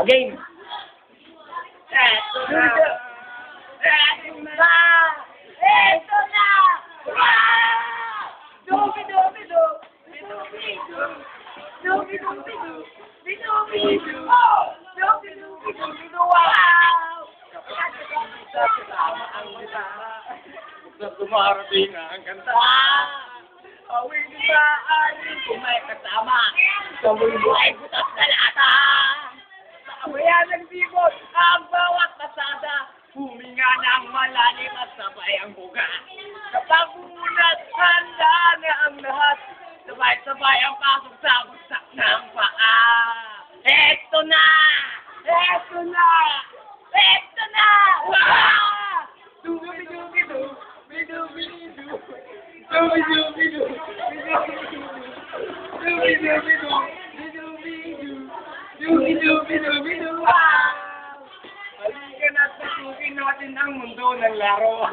Game. Eto na! Eto na! Eto na! Wow! Dubi-dubi-du! Dubi-du! Dubi-dubi-du! Dubi-dubi-du! Dubi-dubi-du! Wow! Kasama ang kita. Sa dumarating ang kanta. Awin sa aling kung may kasama. Sa mundo ay butas na lata. Sa awayan ng bibot, ang bawat pasada. Huminga ng malalim at sabay ang buga. Sa pagmumunat, handa na ang lahat. Sabay-sabay ang pasok sa bagsak ng paa. Eto na! Eto na! Eto na! Wow! Dubi-dubi-du! Dubi-dubi-du! Dubi-dubi-du! Dubi-dubi-du! Dubi-dubi-du! Dubi-dubi-du! Wow! Halika na't pasukin natin ang mundo ng laro.